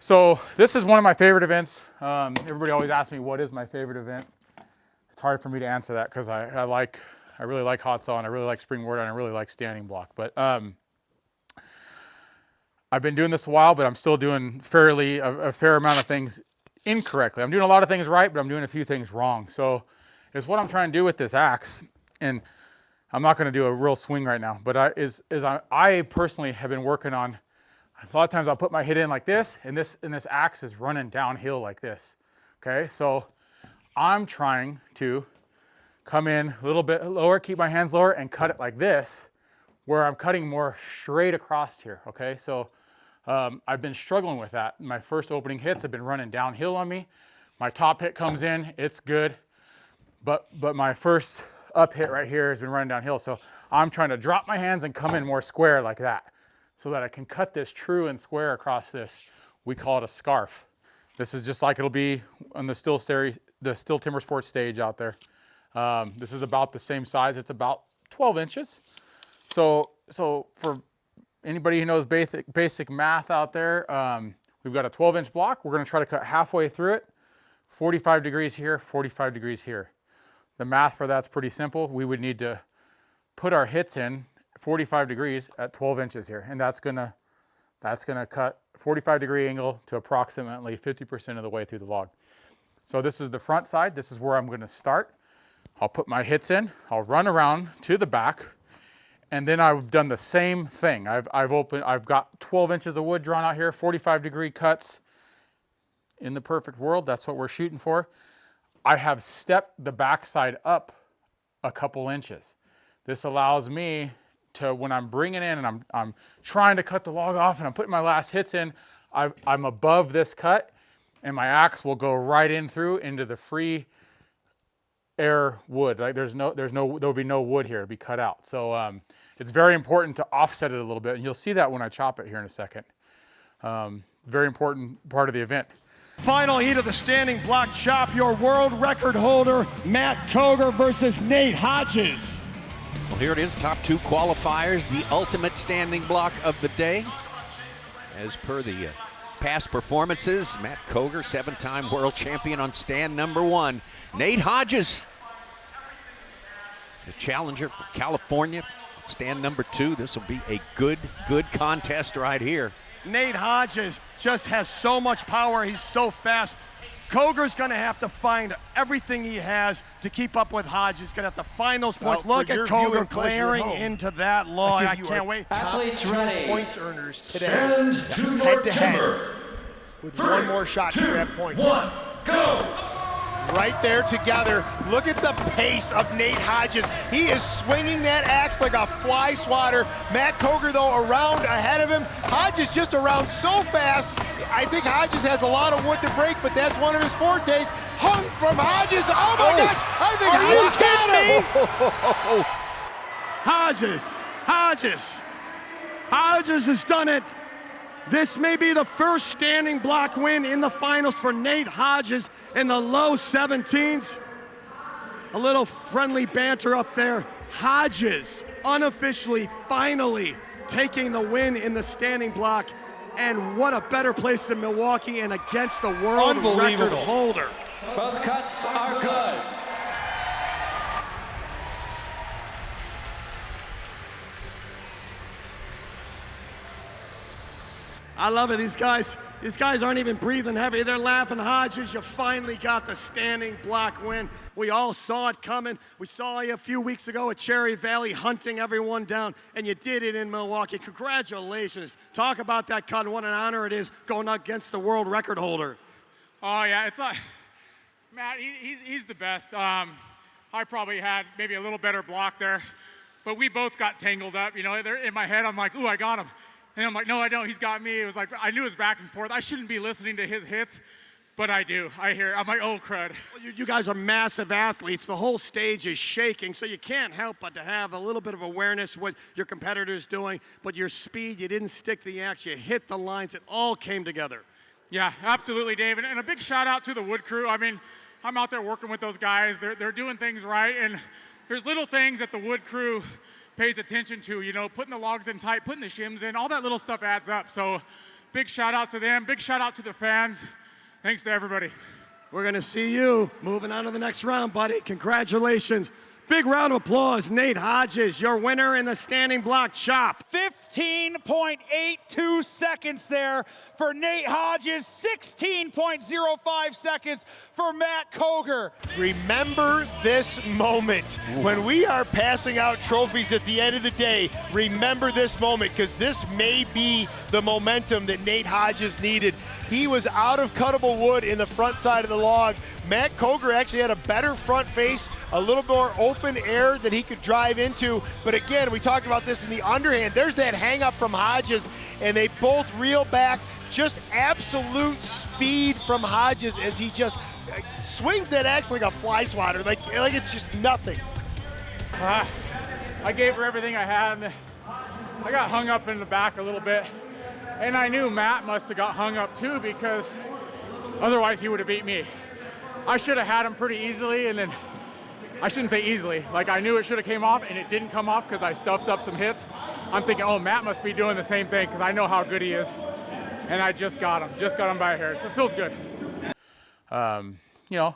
So this is one of my favorite events. Everybody always asks me what is my favorite event. It's hard for me to answer that because I really like hot saw and I really like springboard and I really like standing block. But I've been doing this a while, but I'm still doing a fair amount of things incorrectly. I'm doing a lot of things right, but I'm doing a few things wrong. So it's what I'm trying to do with this axe, and I'm not going to do a real swing right now. But I personally have been working on. A lot of times I'll put my hit in like this, and this axe is running downhill like this. Okay, so I'm trying to come in a little bit lower, keep my hands lower, and cut it like this, where I'm cutting more straight across here. Okay, so I've been struggling with that. My first opening hits have been running downhill on me. My top hit comes in, it's good, but my first up hit right here has been running downhill. So I'm trying to drop my hands and come in more square like that, so that I can cut this true and square across this. We call it a scarf. This is just like it'll be on the STIHL Timber Sports stage out there. This is about the same size. It's about 12 inches. So for anybody who knows basic math out there, we've got a 12-inch block. We're gonna try to cut halfway through it, 45 degrees here, 45 degrees here. The math for that's pretty simple. We would need to put our hits in 45 degrees at 12 inches here, and that's gonna cut 45-degree angle to approximately 50% of the way through the log. So this is the front side. This is where I'm gonna start. I'll put my hits in, I'll run around to the back, and then I've done the same thing. I've got 12 inches of wood drawn out here, 45-degree cuts. In the perfect world, that's what we're shooting for. I have stepped the backside up a couple inches. This allows me to, when I'm bringing in and I'm trying to cut the log off and I'm putting my last hits in, I'm above this cut, and my axe will go right in through into the free air wood. Like there'll be no wood here. It'll be cut out. So it's very important to offset it a little bit, and you'll see that when I chop it here in a second. Very important part of the event. Final heat of the standing block chop, your world record holder, Matt Koger versus Nate Hodges. Well, here it is, top two qualifiers, the ultimate standing block of the day. As per the past performances, Matt Koger, 7-time world champion on stand number 1. Nate Hodges, the challenger for California, stand number 2. This will be a good contest right here. Nate Hodges just has so much power. He's so fast. Koger's going to have to find everything he has to keep up with Hodges. He's going to have to find those points. Look at Koger glaring into that log. I can't wait. Athletes ready. Points earners today. Stand to your timber. With 3, one more shot to grab points. 1, go! Right there together. Look at the pace of Nate Hodges. He is swinging that axe like a fly swatter. Matt Koger, though, around ahead of him. Hodges just around so fast. I think Hodges has a lot of wood to break, but that's one of his fortes. Hung from Hodges. Oh my gosh! I think Hodges got him. Hodges has done it. This may be the first standing block win in the finals for Nate Hodges in the low 17s. A little friendly banter up there. Hodges unofficially, finally taking the win in the standing block. And what a better place than Milwaukee and against the world record holder. Both cuts are good. I love it. These guys aren't even breathing heavy. They're laughing. Hodges, you finally got the standing block win. We all saw it coming. We saw you a few weeks ago at Cherry Valley hunting everyone down, and you did it in Milwaukee. Congratulations. Talk about that cut and what an honor it is going up against the world record holder. Oh yeah, it's Matt. He's the best. I probably had maybe a little better block there, but we both got tangled up. You know, in my head, I'm like, ooh, I got him. And I'm like, no, I don't. He's got me. It was like, I knew it was back and forth. I shouldn't be listening to his hits, but I do. I hear it. I'm like, oh, crud. Well, you guys are massive athletes. The whole stage is shaking, so you can't help but to have a little bit of awareness of what your competitor's doing. But your speed, you didn't stick the axe. You hit the lines. It all came together. Yeah, absolutely, Dave. And a big shout out to the wood crew. I mean, I'm out there working with those guys. They're doing things right. And there's little things that the wood crew pays attention to, you know, putting the logs in tight, putting the shims in, all that little stuff adds up. So Big shout out to them. Big shout out to the fans. Thanks to everybody. We're going to see you moving on to the next round, buddy. Congratulations. Big round of applause, Nate Hodges, your winner in the standing block chop. 15.82 seconds there for Nate Hodges, 16.05 seconds for Matt Koger. Remember this moment. When we are passing out trophies at the end of the day, remember this moment, because this may be the momentum that Nate Hodges needed. He was out of cuttable wood in the front side of the log. Matt Koger actually had a better front face, a little more open air that he could drive into. But again, we talked about this in the underhand. There's that hang up from Hodges, and they both reel back. Just absolute speed from Hodges as he just swings that axe like a fly swatter, like it's just nothing. I gave her everything I had, and I got hung up in the back a little bit. And I knew Matt must have got hung up too, because otherwise he would have beat me. I should have had him pretty easily, and then I shouldn't say easily. Like, I knew it should have came off, and it didn't come off because I stuffed up some hits. I'm thinking, oh, Matt must be doing the same thing because I know how good he is. And I just got him by a hair. So it feels good. You know,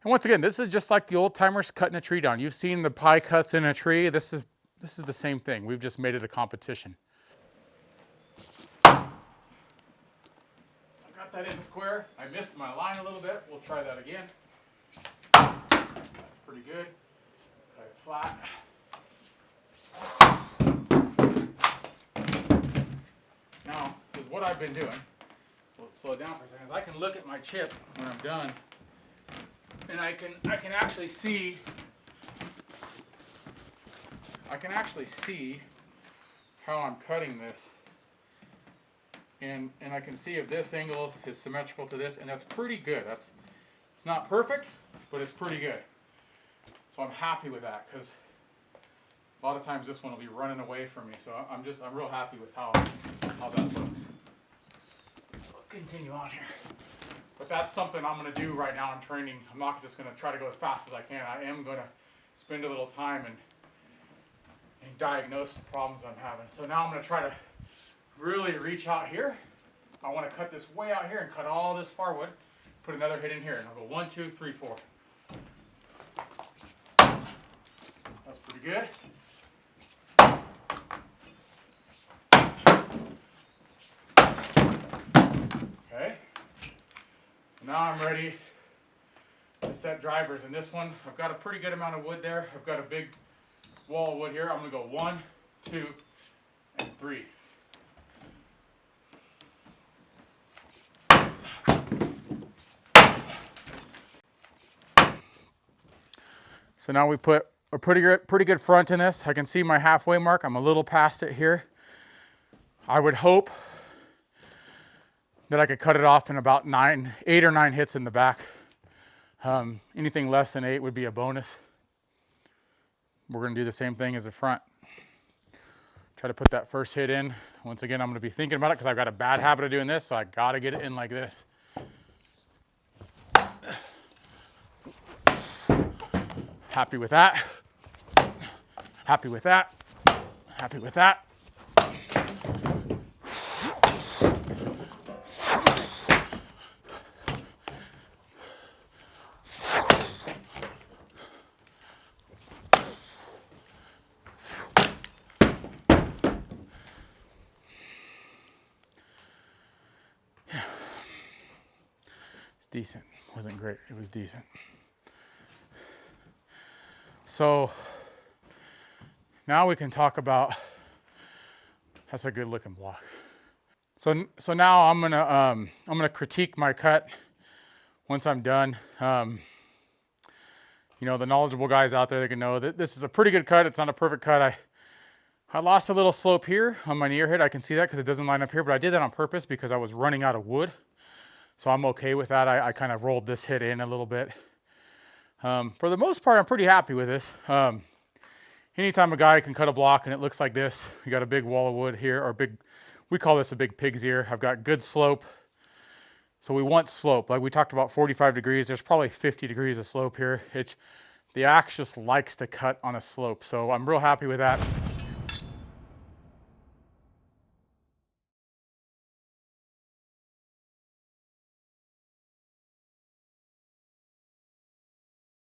and once again, this is just like the old timers cutting a tree down. You've seen the pie cuts in a tree. This is the same thing. We've just made it a competition. That in square. I missed my line a little bit. We'll try that again. That's pretty good. Cut it flat. Now, because what I've been doing, we'll slow it down for a second, is I can look at my chip when I'm done, and I can actually see how I'm cutting this. And I can see if this angle is symmetrical to this, and that's pretty good. It's not perfect, but it's pretty good. So I'm happy with that, because a lot of times this one will be running away from me. So I'm real happy with how that looks. We'll continue on here. But that's something I'm going to do right now in training. I'm not just going to try to go as fast as I can. I am going to spend a little time and diagnose the problems I'm having. So now I'm going to try to really reach out here. I want to cut this way out here and cut all this firewood. Put another hit in here, and I'll go 1, 2, 3, 4. That's pretty good. Okay. Now I'm ready to set drivers. And this one, I've got a pretty good amount of wood there. I've got a big wall of wood here. I'm going to go 1, 2, and 3. So now we put a pretty good front in this. I can see my halfway mark. I'm a little past it here. I would hope that I could cut it off in about 8 or 9 hits in the back. Anything less than 8 would be a bonus. We're going to do the same thing as the front. Try to put that first hit in. Once again, I'm going to be thinking about it because I've got a bad habit of doing this, so I got to get it in like this. Happy with that. Happy with that. Happy with that. It's decent. Wasn't great. It was decent. So now we can talk about, that's a good looking block. So now I'm gonna critique my cut once I'm done. You know, the knowledgeable guys out there, they can know that this is a pretty good cut. It's not a perfect cut. I lost a little slope here on my near hit. I can see that because it doesn't line up here, but I did that on purpose because I was running out of wood. So I'm okay with that. I kind of rolled this hit in a little bit. For the most part, I'm pretty happy with this. Anytime a guy can cut a block and it looks like this, you got a big wall of wood here, or we call this a big pig's ear. I've got good slope. So we want slope. Like we talked about 45 degrees, there's probably 50 degrees of slope here. The axe just likes to cut on a slope. So I'm real happy with that.